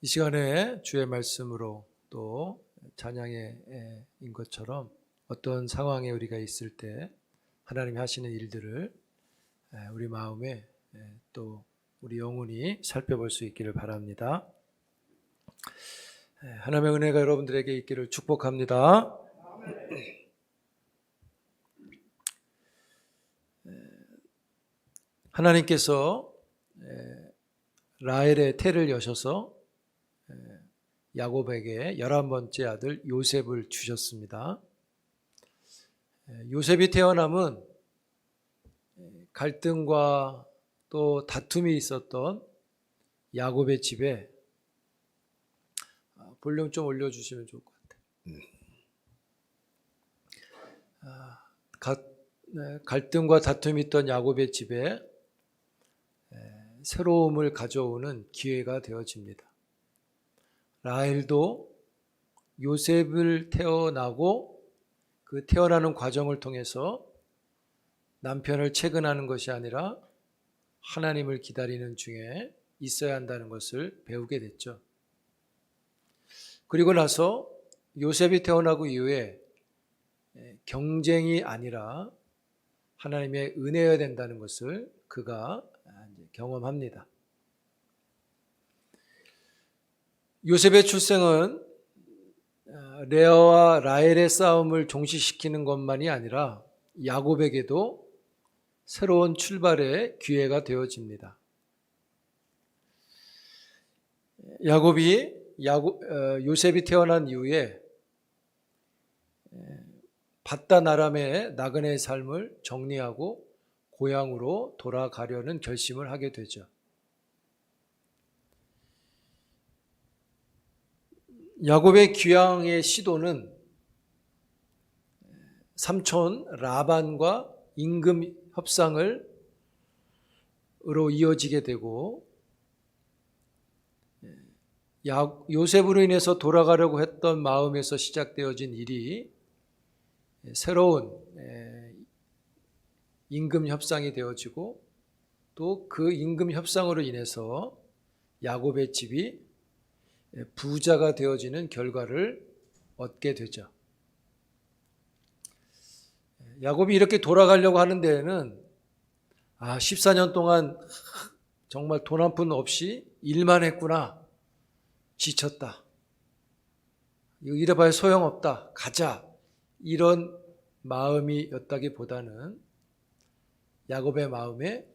이 시간에 주의 말씀으로 또 찬양인 것처럼 어떤 상황에 우리가 있을 때 하나님이 하시는 일들을 우리 마음에 또 우리 영혼이 살펴볼 수 있기를 바랍니다. 하나님의 은혜가 여러분들에게 있기를 축복합니다. 하나님께서 라헬의 태를 여셔서 야곱에게 11번째 아들 요셉을 주셨습니다. 요셉이 태어남은 갈등과 또 다툼이 있었던 야곱의 집에, 볼륨 좀 올려주시면 좋을 것 같아요. 갈등과 다툼이 있던 야곱의 집에 새로움을 가져오는 기회가 되어집니다. 라헬도 요셉을 태어나고 그 태어나는 과정을 통해서 남편을 채근하는 것이 아니라 하나님을 기다리는 중에 있어야 한다는 것을 배우게 됐죠. 그리고 나서 요셉이 태어나고 이후에 경쟁이 아니라 하나님의 은혜여야 된다는 것을 그가 경험합니다. 요셉의 출생은 레아와 라헬의 싸움을 종식시키는 것만이 아니라 야곱에게도 새로운 출발의 기회가 되어집니다. 요셉이 태어난 이후에 밧단 아람의 나그네의 삶을 정리하고 고향으로 돌아가려는 결심을 하게 되죠. 야곱의 귀향의 시도는 삼촌 라반과 임금 협상으로 이어지게 되고, 요셉으로 인해서 돌아가려고 했던 마음에서 시작되어진 일이 새로운 임금 협상이 되어지고, 또 그 임금 협상으로 인해서 야곱의 집이 부자가 되어지는 결과를 얻게 되죠. 야곱이 이렇게 돌아가려고 하는 데에는 14년 동안 정말 돈 한 푼 없이 일만 했구나, 지쳤다, 이래봐야 소용없다, 가자, 이런 마음이었다기보다는 야곱의 마음에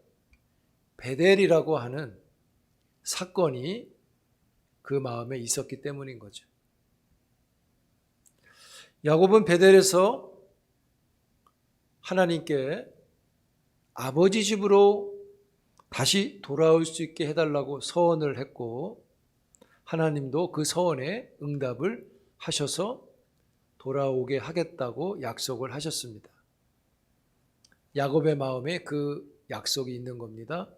베델이라고 하는 사건이 그 마음에 있었기 때문인 거죠. 야곱은 베델에서 하나님께 아버지 집으로 다시 돌아올 수 있게 해달라고 서원을 했고, 하나님도 그 서원에 응답을 하셔서 돌아오게 하겠다고 약속을 하셨습니다. 야곱의 마음에 그 약속이 있는 겁니다.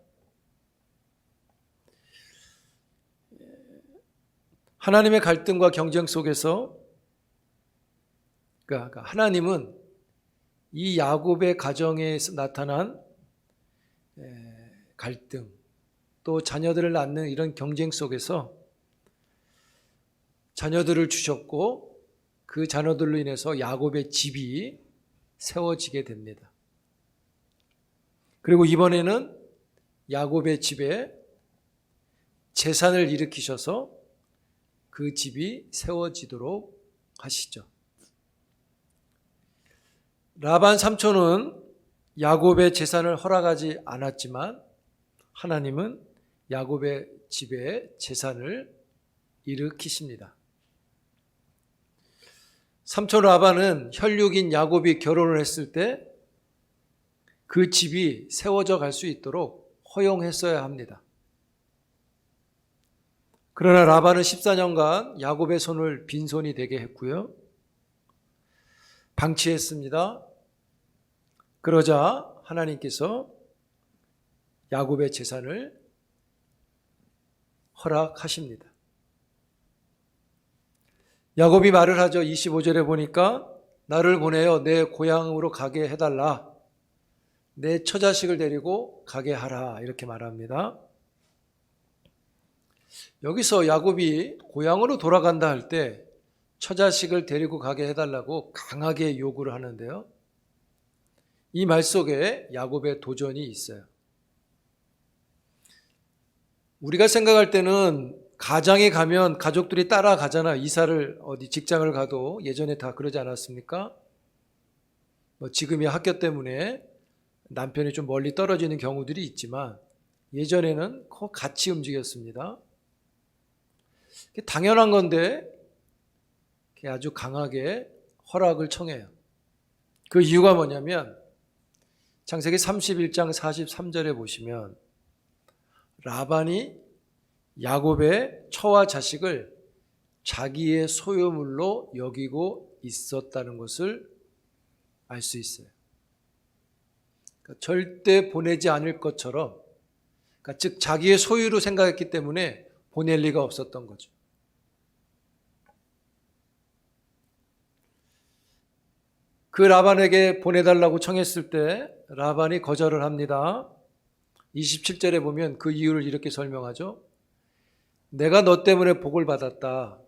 하나님의 갈등과 경쟁 속에서, 그러니까 하나님은 이 야곱의 가정에서 나타난 갈등, 또 자녀들을 낳는 이런 경쟁 속에서 자녀들을 주셨고, 그 자녀들로 인해서 야곱의 집이 세워지게 됩니다. 그리고 이번에는 야곱의 집에 재산을 일으키셔서 그 집이 세워지도록 하시죠. 라반 삼촌은 야곱의 재산을 허락하지 않았지만 하나님은 야곱의 집에 재산을 일으키십니다. 삼촌 라반은 혈육인 야곱이 결혼을 했을 때 그 집이 세워져 갈 수 있도록 허용했어야 합니다. 그러나 라반은 14년간 야곱의 손을 빈손이 되게 했고요, 방치했습니다. 그러자 하나님께서 야곱의 재산을 허락하십니다. 야곱이 말을 하죠. 25절에 보니까 나를 보내어 내 고향으로 가게 해달라, 내 처자식을 데리고 가게 하라, 이렇게 말합니다. 여기서 야곱이 고향으로 돌아간다 할 때 처자식을 데리고 가게 해달라고 강하게 요구를 하는데요. 이 말 속에 야곱의 도전이 있어요. 우리가 생각할 때는 가장에 가면 가족들이 따라가잖아요. 이사를 어디 직장을 가도 예전에 다 그러지 않았습니까? 지금이 학교 때문에 남편이 좀 멀리 떨어지는 경우들이 있지만 예전에는 같이 움직였습니다. 당연한 건데 아주 강하게 허락을 청해요. 그 이유가 뭐냐면 창세기 31장 43절에 보시면 라반이 야곱의 처와 자식을 자기의 소유물로 여기고 있었다는 것을 알 수 있어요. 그러니까 절대 보내지 않을 것처럼, 그러니까 즉 자기의 소유로 생각했기 때문에 보낼 리가 없었던 거죠. 그 라반에게 보내달라고 청했을 때 라반이 거절을 합니다. 27절에 보면 그 이유를 이렇게 설명하죠. 내가 너 때문에 복을 받았다.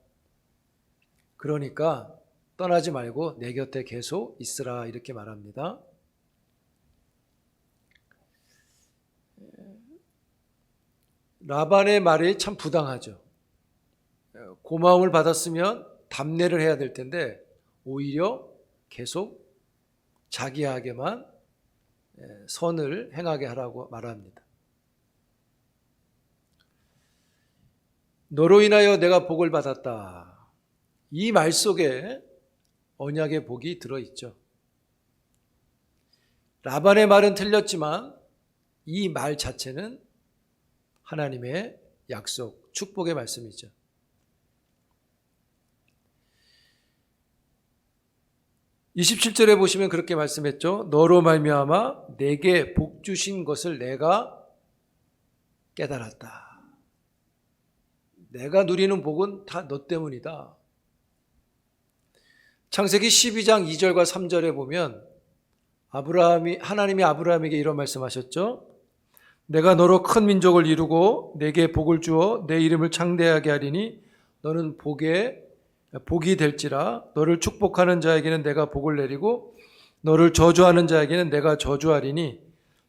그러니까 떠나지 말고 내 곁에 계속 있으라, 이렇게 말합니다. 라반의 말이 참 부당하죠. 고마움을 받았으면 답례를 해야 될 텐데 오히려 계속 자기에게만 선을 행하게 하라고 말합니다. 너로 인하여 내가 복을 받았다. 이 말 속에 언약의 복이 들어있죠. 라반의 말은 틀렸지만 이 말 자체는 하나님의 약속, 축복의 말씀이죠. (27절에) 보시면 그렇게 말씀했죠. 너로 말미암아 내게 복 주신 것을 내가 깨달았다. 내가 누리는 복은 다 너 때문이다. 창세기 12장 2절과 3절에 보면 하나님이 아브라함에게 이런 말씀하셨죠. 내가 너로 큰 민족을 이루고 내게 복을 주어 내 이름을 창대하게 하리니 너는 복이 될지라. 너를 축복하는 자에게는 내가 복을 내리고 너를 저주하는 자에게는 내가 저주하리니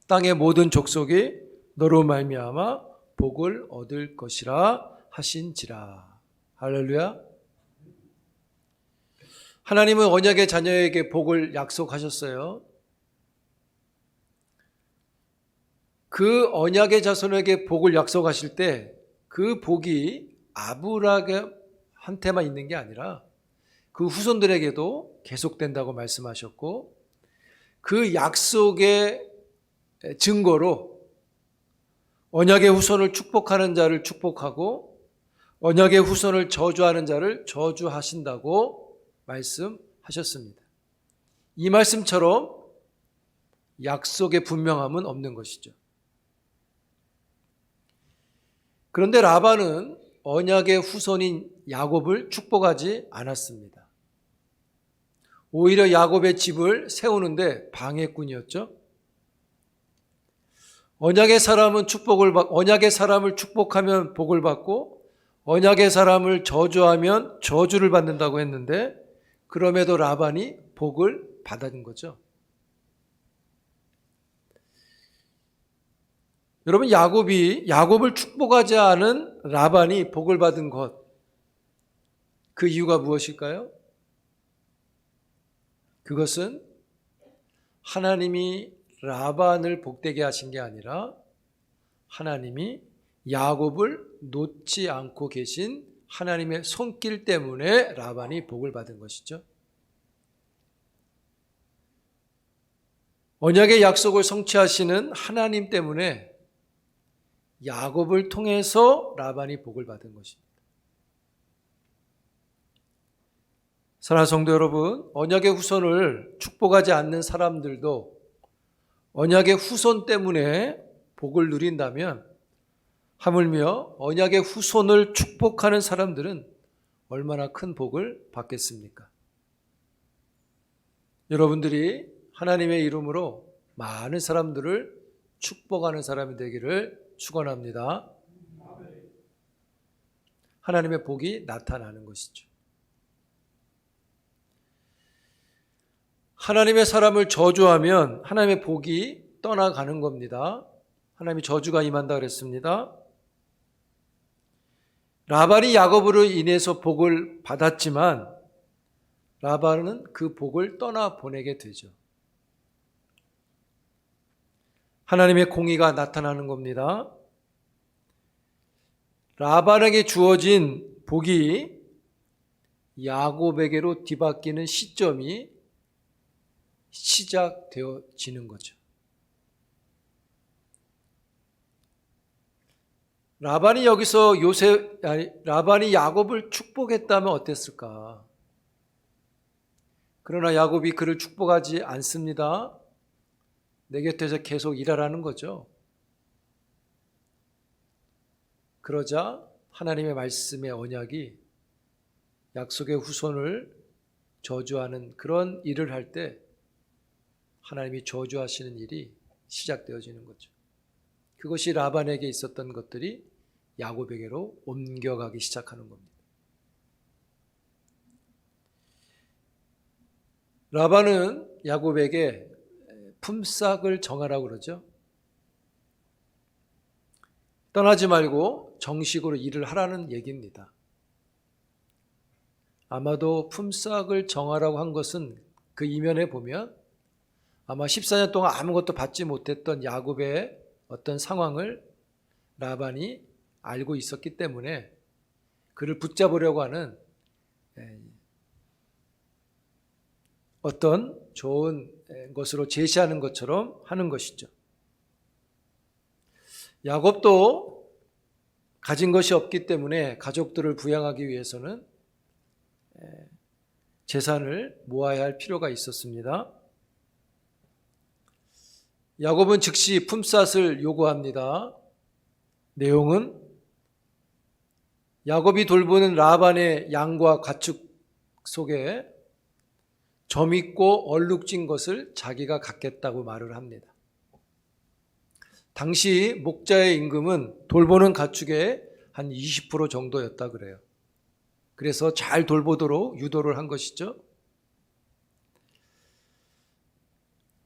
땅의 모든 족속이 너로 말미암아 복을 얻을 것이라 하신지라. 할렐루야. 하나님은 언약의 자녀에게 복을 약속하셨어요. 그 언약의 자손에게 복을 약속하실 때 그 복이 아브라함한테만 있는 게 아니라 그 후손들에게도 계속된다고 말씀하셨고, 그 약속의 증거로 언약의 후손을 축복하는 자를 축복하고 언약의 후손을 저주하는 자를 저주하신다고 말씀하셨습니다. 이 말씀처럼 약속의 분명함은 없는 것이죠. 그런데 라반은 언약의 후손인 야곱을 축복하지 않았습니다. 오히려 야곱의 집을 세우는데 방해꾼이었죠. 언약의 사람을 축복하면 복을 받고 언약의 사람을 저주하면 저주를 받는다고 했는데, 그럼에도 라반이 복을 받은 거죠. 여러분, 야곱을 축복하지 않은 라반이 복을 받은 것, 그 이유가 무엇일까요? 그것은 하나님이 라반을 복되게 하신 게 아니라 하나님이 야곱을 놓지 않고 계신 하나님의 손길 때문에 라반이 복을 받은 것이죠. 언약의 약속을 성취하시는 하나님 때문에 야곱을 통해서 라반이 복을 받은 것입니다. 사랑하는 성도 여러분, 언약의 후손을 축복하지 않는 사람들도 언약의 후손 때문에 복을 누린다면, 하물며 언약의 후손을 축복하는 사람들은 얼마나 큰 복을 받겠습니까? 여러분들이 하나님의 이름으로 많은 사람들을 축복하는 사람이 되기를 축원합니다. 하나님의 복이 나타나는 것이죠. 하나님의 사람을 저주하면 하나님의 복이 떠나가는 겁니다. 하나님이 저주가 임한다 그랬습니다. 라반이 야곱으로 인해서 복을 받았지만 라반은 그 복을 떠나보내게 되죠. 하나님의 공의가 나타나는 겁니다. 라반에게 주어진 복이 야곱에게로 뒤바뀌는 시점이 시작되어지는 거죠. 라반이 여기서 라반이 야곱을 축복했다면 어땠을까? 그러나 야곱이 그를 축복하지 않습니다. 내 곁에서 계속 일하라는 거죠. 그러자 하나님의 말씀의 언약이 약속의 후손을 저주하는 그런 일을 할 때 하나님이 저주하시는 일이 시작되어지는 거죠. 그것이 라반에게 있었던 것들이 야곱에게로 옮겨가기 시작하는 겁니다. 라반은 야곱에게 품삯을 정하라고 그러죠. 떠나지 말고 정식으로 일을 하라는 얘기입니다. 아마도 품삯을 정하라고 한 것은 그 이면에 보면 아마 14년 동안 아무것도 받지 못했던 야곱의 어떤 상황을 라반이 알고 있었기 때문에 그를 붙잡으려고 하는 어떤 좋은 것으로 제시하는 것처럼 하는 것이죠. 야곱도 가진 것이 없기 때문에 가족들을 부양하기 위해서는 재산을 모아야 할 필요가 있었습니다. 야곱은 즉시 품삯을 요구합니다. 내용은 야곱이 돌보는 라반의 양과 가축 속에 점 있고 얼룩진 것을 자기가 갖겠다고 말을 합니다. 당시 목자의 임금은 돌보는 가축의 한 20% 정도였다 그래요. 그래서 잘 돌보도록 유도를 한 것이죠.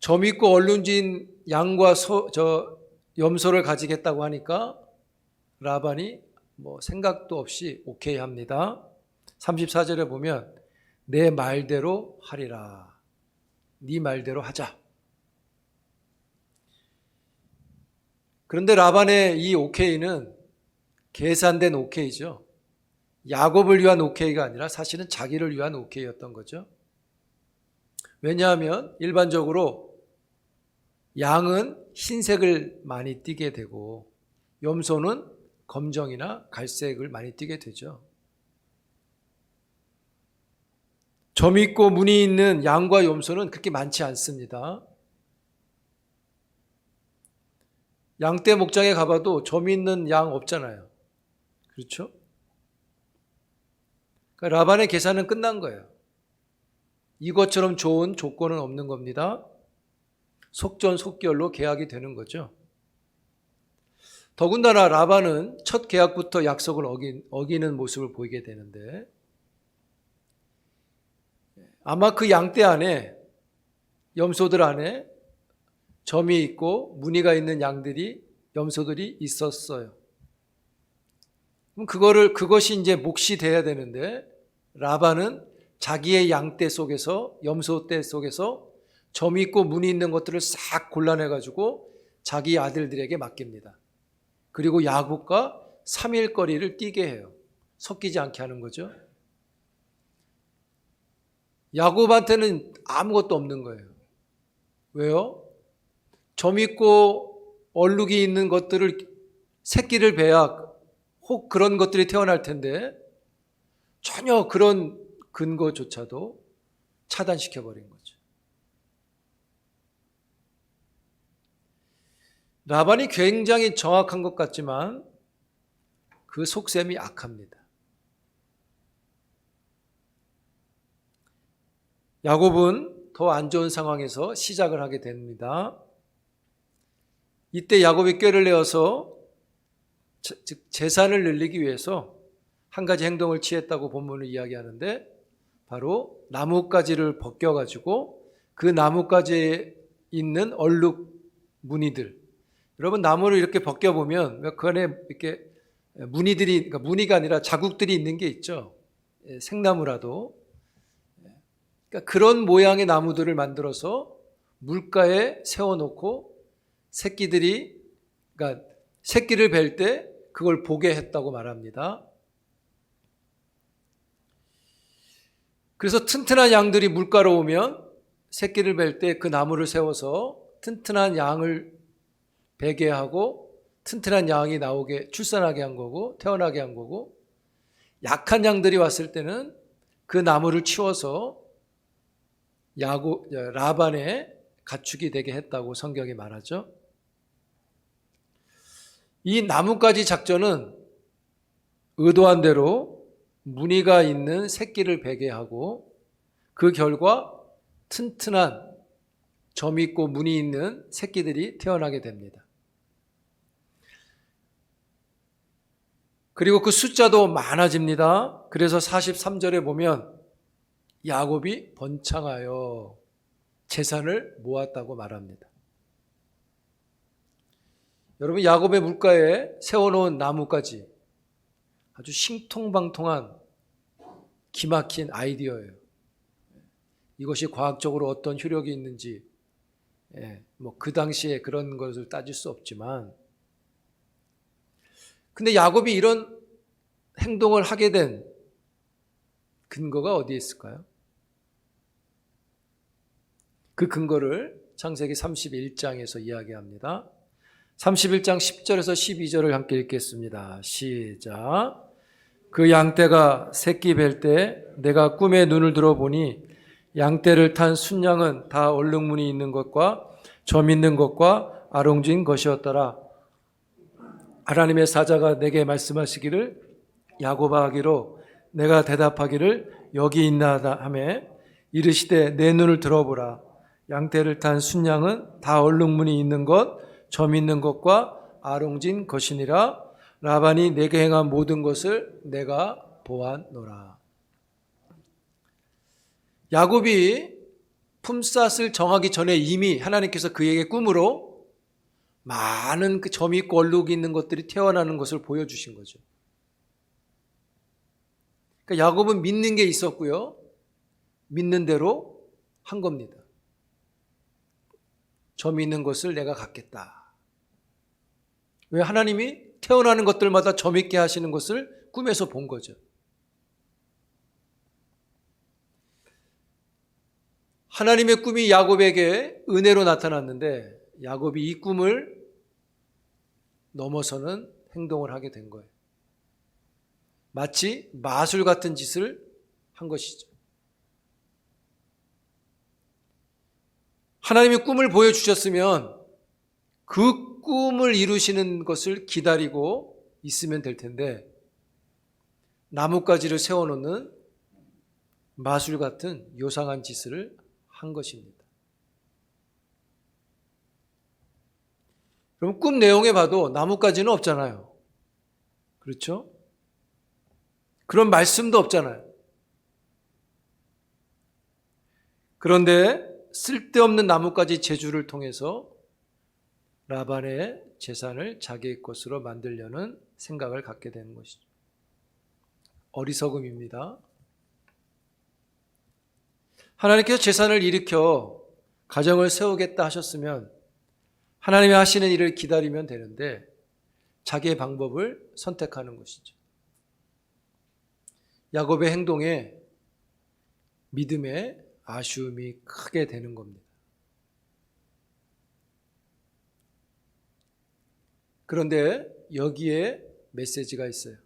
점 있고 얼룩진 양과 염소를 가지겠다고 하니까 라반이 생각도 없이 오케이 합니다. 34절에 보면 내 말대로 하리라. 네 말대로 하자. 그런데 라반의 이 오케이는 계산된 오케이죠. 야곱을 위한 오케이가 아니라 사실은 자기를 위한 오케이였던 거죠. 왜냐하면 일반적으로 양은 흰색을 많이 띠게 되고 염소는 검정이나 갈색을 많이 띠게 되죠. 점 있고 무늬 있는 양과 염소는 그렇게 많지 않습니다. 양떼 목장에 가봐도 점 있는 양 없잖아요. 그렇죠? 그러니까 라반의 계산은 끝난 거예요. 이것처럼 좋은 조건은 없는 겁니다. 속전속결로 계약이 되는 거죠. 더군다나 라반은 첫 계약부터 약속을 어기는 모습을 보이게 되는데 아마 그 양떼 안에 염소들 안에 점이 있고 무늬가 있는 염소들이 있었어요. 그럼 그것이 이제 몫이 돼야 되는데 라반은 자기의 양떼 속에서 염소떼 속에서 점 있고 무늬 있는 것들을 싹 골라내가지고 자기 아들들에게 맡깁니다. 그리고 야곱과 3일거리를 뛰게 해요. 섞이지 않게 하는 거죠. 야곱한테는 아무것도 없는 거예요. 왜요? 점 있고 얼룩이 있는 것들을 새끼를 베야 혹 그런 것들이 태어날 텐데 전혀 그런 근거조차도 차단시켜버린 거죠. 라반이 굉장히 정확한 것 같지만 그 속셈이 악합니다. 야곱은 더 안 좋은 상황에서 시작을 하게 됩니다. 이때 야곱이 꾀를 내어서 즉 재산을 늘리기 위해서 한 가지 행동을 취했다고 본문을 이야기하는데 바로 나뭇가지를 벗겨가지고 그 나뭇가지에 있는 얼룩 무늬들, 여러분 나무를 이렇게 벗겨보면 그 안에 이렇게 무늬들이, 그러니까 무늬가 아니라 자국들이 있는 게 있죠. 생나무라도. 그러니까 그런 모양의 나무들을 만들어서 물가에 세워놓고 새끼들이, 그러니까 새끼를 뵐 때 그걸 보게 했다고 말합니다. 그래서 튼튼한 양들이 물가로 오면 새끼를 뵐 때 그 나무를 세워서 튼튼한 양을 베게 하고 튼튼한 양이 나오게, 출산하게 한 거고, 태어나게 한 거고, 약한 양들이 왔을 때는 그 나무를 치워서 라반의 가축이 되게 했다고 성경이 말하죠. 이 나뭇가지 작전은 의도한 대로 무늬가 있는 새끼를 베게 하고 그 결과 튼튼한 점 있고 무늬 있는 새끼들이 태어나게 됩니다. 그리고 그 숫자도 많아집니다. 그래서 43절에 보면 야곱이 번창하여 재산을 모았다고 말합니다. 여러분, 야곱의 물가에 세워놓은 나무까지 아주 신통방통한 기막힌 아이디어예요. 이것이 과학적으로 어떤 효력이 있는지 그 당시에 그런 것을 따질 수 없지만, 근데 야곱이 이런 행동을 하게 된 근거가 어디에 있을까요? 그 근거를 창세기 31장에서 이야기합니다. 31장 10절에서 12절을 함께 읽겠습니다. 시작. 그 양떼가 새끼 뵐 때 내가 꿈에 눈을 들어보니 양떼를 탄 순양은 다 얼룩무늬 있는 것과 점 있는 것과 아롱진 것이었더라. 하나님의 사자가 내게 말씀하시기를 야곱아 하기로 내가 대답하기를 여기 있나 하며 이르시되 내 눈을 들어보라. 양떼를 탄 순양은 다 얼룩무늬 있는 것, 점 있는 것과 아롱진 것이니라. 라반이 내게 행한 모든 것을 내가 보았노라. 야곱이 품삯을 정하기 전에 이미 하나님께서 그에게 꿈으로 많은 그 점이 있고 얼룩이 있는 것들이 태어나는 것을 보여주신 거죠. 그러니까 야곱은 믿는 게 있었고요. 믿는 대로 한 겁니다. 점이 있는 것을 내가 갖겠다. 왜? 하나님이 태어나는 것들마다 점 있게 하시는 것을 꿈에서 본 거죠. 하나님의 꿈이 야곱에게 은혜로 나타났는데 야곱이 이 꿈을 넘어서는 행동을 하게 된 거예요. 마치 마술 같은 짓을 한 것이죠. 하나님이 꿈을 보여주셨으면 그 꿈을 이루시는 것을 기다리고 있으면 될 텐데 나뭇가지를 세워놓는 마술 같은 요상한 짓을 한 것입니다. 그럼 꿈 내용에 봐도 나뭇가지는 없잖아요. 그렇죠? 그런 말씀도 없잖아요. 그런데 쓸데없는 나뭇가지 재주를 통해서 라반의 재산을 자기의 것으로 만들려는 생각을 갖게 되는 것이죠. 어리석음입니다. 하나님께서 재산을 일으켜 가정을 세우겠다 하셨으면 하나님이 하시는 일을 기다리면 되는데 자기의 방법을 선택하는 것이죠. 야곱의 행동에 믿음의 아쉬움이 크게 되는 겁니다. 그런데 여기에 메시지가 있어요.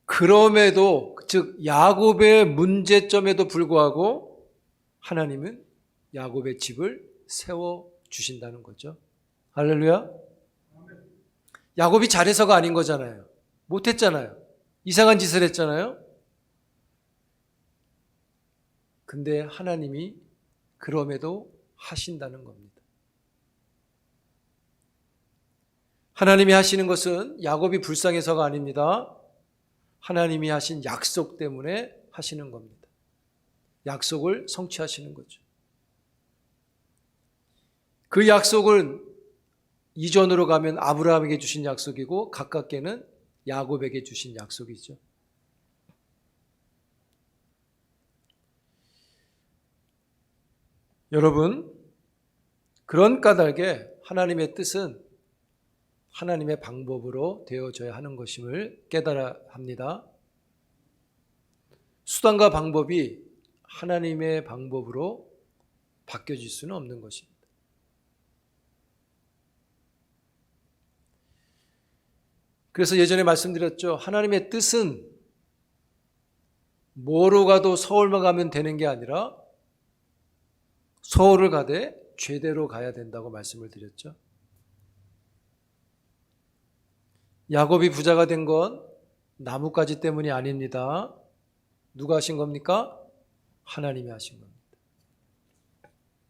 그럼에도, 즉 야곱의 문제점에도 불구하고 하나님은 야곱의 집을 세워주신다는 거죠. 할렐루야. 야곱이 잘해서가 아닌 거잖아요. 못했잖아요. 이상한 짓을 했잖아요. 근데 하나님이 그럼에도 하신다는 겁니다. 하나님이 하시는 것은 야곱이 불쌍해서가 아닙니다. 하나님이 하신 약속 때문에 하시는 겁니다. 약속을 성취하시는 거죠. 그 약속은 이전으로 가면 아브라함에게 주신 약속이고 가깝게는 야곱에게 주신 약속이죠. 여러분, 그런 까닭에 하나님의 뜻은 하나님의 방법으로 되어져야 하는 것임을 깨달아야 합니다. 수단과 방법이 하나님의 방법으로 바뀌어질 수는 없는 것입니다. 그래서 예전에 말씀드렸죠. 하나님의 뜻은 뭐로 가도 서울만 가면 되는 게 아니라 서울을 가되 죄대로 가야 된다고 말씀을 드렸죠. 야곱이 부자가 된 건 나뭇가지 때문이 아닙니다. 누가 하신 겁니까? 하나님이 하신 겁니다.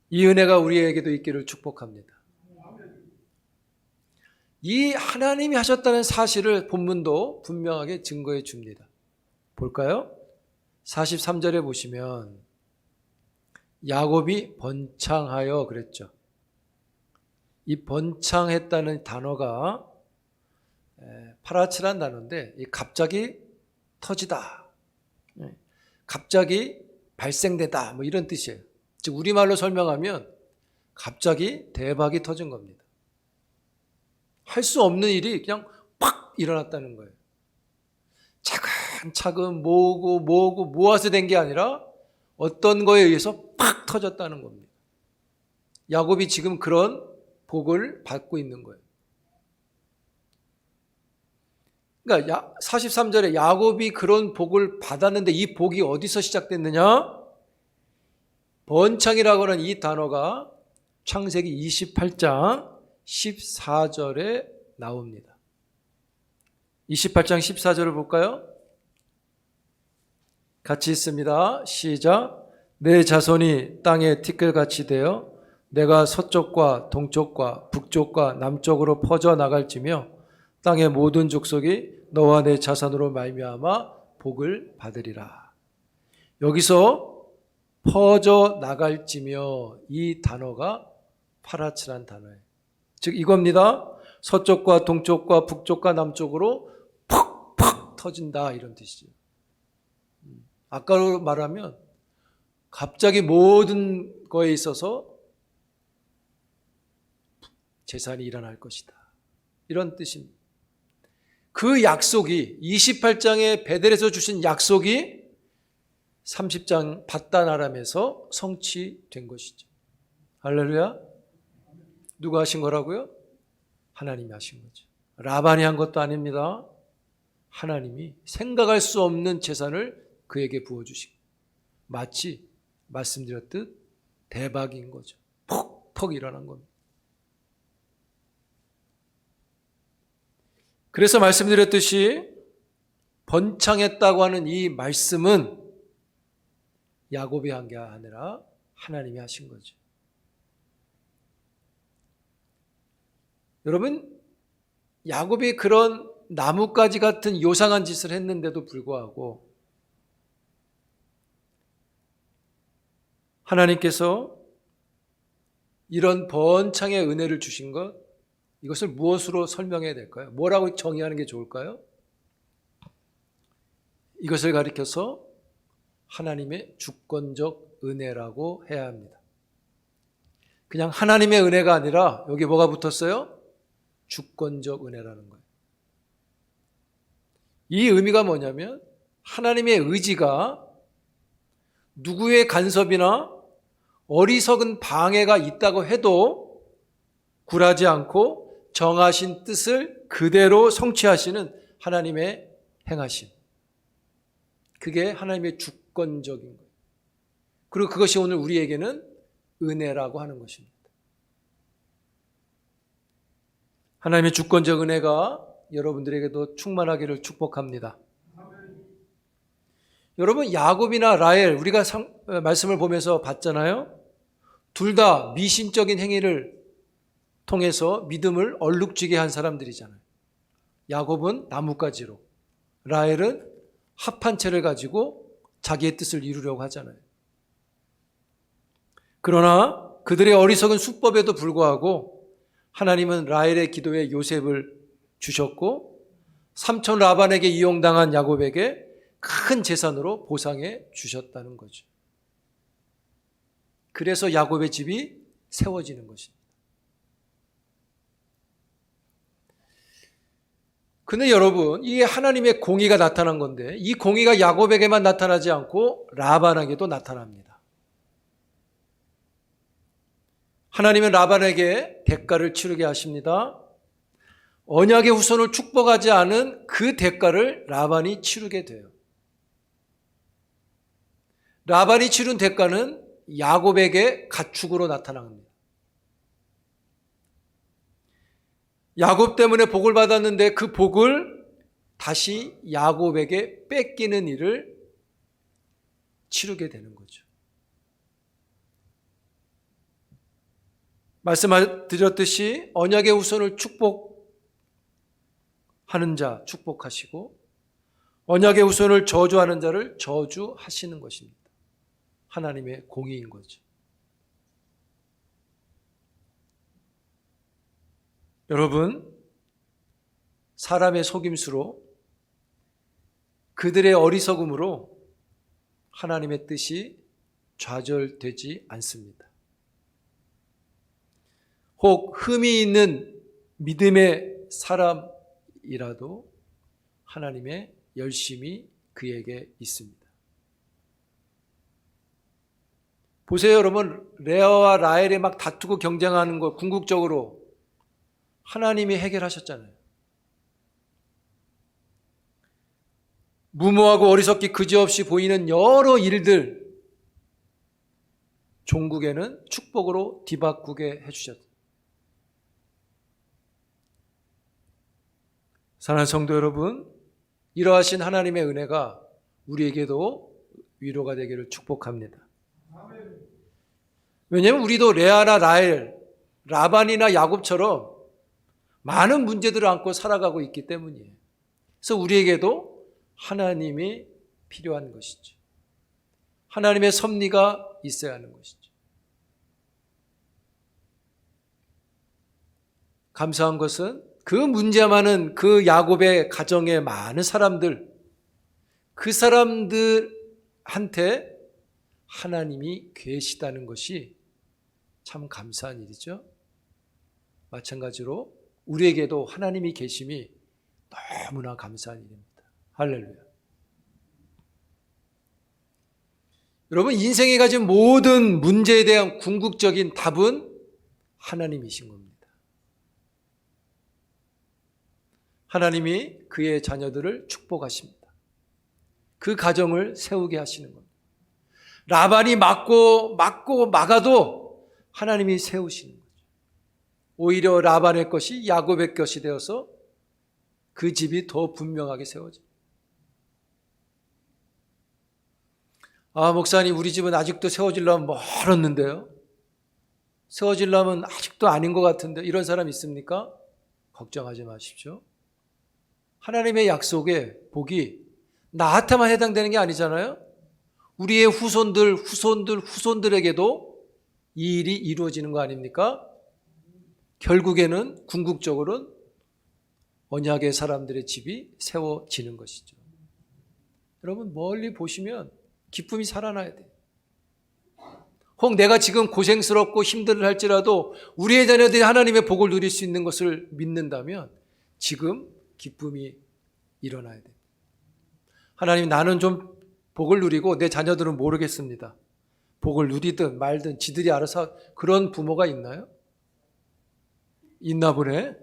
이 은혜가 우리에게도 있기를 축복합니다. 이 하나님이 하셨다는 사실을 본문도 분명하게 증거해 줍니다. 볼까요? 43절에 보시면 야곱이 번창하여 그랬죠. 이 번창했다는 단어가 파라치란 단어인데 갑자기 터지다, 갑자기 발생되다 뭐 이런 뜻이에요. 즉 우리말로 설명하면 갑자기 대박이 터진 겁니다. 할 수 없는 일이 그냥 팍 일어났다는 거예요. 차근차근 모아서 된 게 아니라 어떤 거에 의해서 팍 터졌다는 겁니다. 야곱이 지금 그런 복을 받고 있는 거예요. 그러니까 43절에 야곱이 그런 복을 받았는데 이 복이 어디서 시작됐느냐? 번창이라고 하는 이 단어가 창세기 28장 14절에 나옵니다. 28장 14절을 볼까요? 같이 있습니다. 시작. 내 자손이 땅에 티끌같이 되어 내가 서쪽과 동쪽과 북쪽과 남쪽으로 퍼져 나갈지며 땅의 모든 족속이 너와 내 자손으로 말미암아 복을 받으리라. 여기서 퍼져 나갈지며 이 단어가 파라치란 단어예요. 즉 이겁니다. 서쪽과 동쪽과 북쪽과 남쪽으로 팍팍 터진다 이런 뜻이죠. 아까로 말하면 갑자기 모든 거에 있어서 재산이 일어날 것이다. 이런 뜻입니다. 그 약속이 28장에 베델에서 주신 약속이 30장 밧단 아람에서 성취된 것이죠. 할렐루야. 누가 하신 거라고요? 하나님이 하신 거죠. 라반이 한 것도 아닙니다. 하나님이 생각할 수 없는 재산을 그에게 부어주시고 마치 말씀드렸듯 대박인 거죠. 퍽퍽 일어난 겁니다. 그래서 말씀드렸듯이 번창했다고 하는 이 말씀은 야곱이 한 게 아니라 하나님이 하신 거죠. 여러분, 야곱이 그런 나뭇가지 같은 요상한 짓을 했는데도 불구하고 하나님께서 이런 번창의 은혜를 주신 것, 이것을 무엇으로 설명해야 될까요? 뭐라고 정의하는 게 좋을까요? 이것을 가리켜서 하나님의 주권적 은혜라고 해야 합니다. 그냥 하나님의 은혜가 아니라 여기 뭐가 붙었어요? 주권적 은혜라는 거예요. 이 의미가 뭐냐면 하나님의 의지가 누구의 간섭이나 어리석은 방해가 있다고 해도 굴하지 않고 정하신 뜻을 그대로 성취하시는 하나님의 행하심. 그게 하나님의 주권적인 거예요. 그리고 그것이 오늘 우리에게는 은혜라고 하는 것입니다. 하나님의 주권적 은혜가 여러분들에게도 충만하기를 축복합니다. 여러분, 야곱이나 라헬 우리가 말씀을 보면서 봤잖아요. 둘 다 미신적인 행위를 통해서 믿음을 얼룩지게 한 사람들이잖아요. 야곱은 나뭇가지로, 라헬은 합한 채를 가지고 자기의 뜻을 이루려고 하잖아요. 그러나 그들의 어리석은 수법에도 불구하고 하나님은 라헬의 기도에 요셉을 주셨고 삼촌 라반에게 이용당한 야곱에게 큰 재산으로 보상해 주셨다는 거죠. 그래서 야곱의 집이 세워지는 것입니다. 근데 여러분, 이게 하나님의 공의가 나타난 건데 이 공의가 야곱에게만 나타나지 않고 라반에게도 나타납니다. 하나님은 라반에게 대가를 치르게 하십니다. 언약의 후손을 축복하지 않은 그 대가를 라반이 치르게 돼요. 라반이 치른 대가는 야곱에게 가축으로 나타납니다. 야곱 때문에 복을 받았는데 그 복을 다시 야곱에게 뺏기는 일을 치르게 되는 거죠. 말씀드렸듯이 언약의 후손을 축복하는 자 축복하시고 언약의 후손을 저주하는 자를 저주하시는 것입니다. 하나님의 공의인 거죠. 여러분, 사람의 속임수로 그들의 어리석음으로 하나님의 뜻이 좌절되지 않습니다. 혹 흠이 있는 믿음의 사람이라도 하나님의 열심이 그에게 있습니다. 보세요, 여러분. 레아와 라헬이 막 다투고 경쟁하는 거 궁극적으로 하나님이 해결하셨잖아요. 무모하고 어리석기 그지없이 보이는 여러 일들 종국에는 축복으로 뒤바꾸게 해주셨어요. 사랑하는 성도 여러분, 이러하신 하나님의 은혜가 우리에게도 위로가 되기를 축복합니다. 왜냐하면 우리도 레아나 라헬, 라반이나 야곱처럼 많은 문제들을 안고 살아가고 있기 때문이에요. 그래서 우리에게도 하나님이 필요한 것이죠. 하나님의 섭리가 있어야 하는 것이죠. 감사한 것은 그 문제 많은 그 야곱의 가정에 많은 사람들, 그 사람들한테 하나님이 계시다는 것이 참 감사한 일이죠. 마찬가지로 우리에게도 하나님이 계심이 너무나 감사한 일입니다. 할렐루야. 여러분, 인생이 가진 모든 문제에 대한 궁극적인 답은 하나님이신 겁니다. 하나님이 그의 자녀들을 축복하십니다. 그 가정을 세우게 하시는 겁니다. 라반이 막아도 하나님이 세우시는 거죠. 오히려 라반의 것이 야곱의 것이 되어서 그 집이 더 분명하게 세워집니다. 목사님, 우리 집은 아직도 세워지려면 멀었는데요. 세워지려면 아직도 아닌 것 같은데, 이런 사람 있습니까? 걱정하지 마십시오. 하나님의 약속의 복이 나한테만 해당되는 게 아니잖아요. 우리의 후손들에게도 이 일이 이루어지는 거 아닙니까? 결국에는 궁극적으로는 언약의 사람들의 집이 세워지는 것이죠. 여러분, 멀리 보시면 기쁨이 살아나야 돼요. 혹 내가 지금 고생스럽고 힘들을 할지라도 우리의 자녀들이 하나님의 복을 누릴 수 있는 것을 믿는다면 지금 기쁨이 일어나야 돼요. 하나님, 나는 좀 복을 누리고 내 자녀들은 모르겠습니다. 복을 누리든 말든 지들이 알아서. 그런 부모가 있나요? 있나 보네.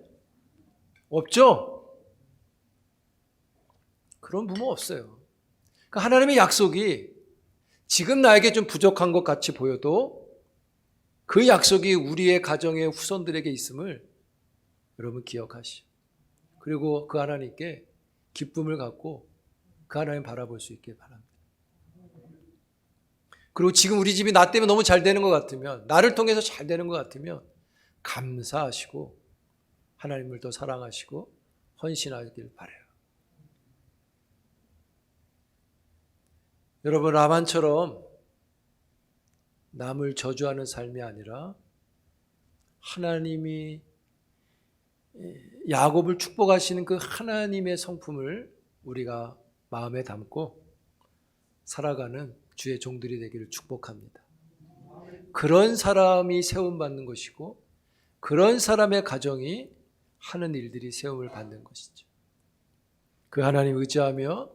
없죠? 그런 부모 없어요. 그러니까 하나님의 약속이 지금 나에게 좀 부족한 것 같이 보여도 그 약속이 우리의 가정의 후손들에게 있음을 여러분 기억하시오. 그리고 그 하나님께 기쁨을 갖고 그 하나님 바라볼 수 있길 바랍니다. 그리고 지금 우리 집이 나 때문에 너무 잘 되는 것 같으면, 나를 통해서 잘 되는 것 같으면 감사하시고 하나님을 더 사랑하시고 헌신하길 바라요. 여러분, 라반처럼 남을 저주하는 삶이 아니라 하나님이 야곱을 축복하시는 그 하나님의 성품을 우리가 마음에 담고 살아가는 주의 종들이 되기를 축복합니다. 그런 사람이 세움받는 것이고 그런 사람의 가정이 하는 일들이 세움을 받는 것이죠. 그 하나님 의지하며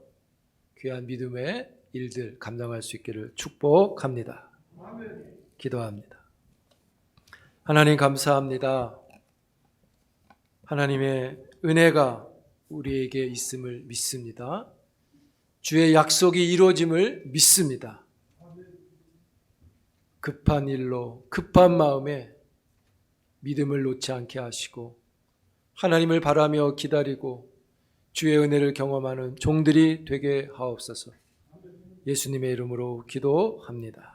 귀한 믿음의 일들 감당할 수 있기를 축복합니다. 기도합니다. 하나님 감사합니다. 하나님의 은혜가 우리에게 있음을 믿습니다. 주의 약속이 이루어짐을 믿습니다. 급한 일로 급한 마음에 믿음을 놓지 않게 하시고 하나님을 바라며 기다리고 주의 은혜를 경험하는 종들이 되게 하옵소서. 예수님의 이름으로 기도합니다.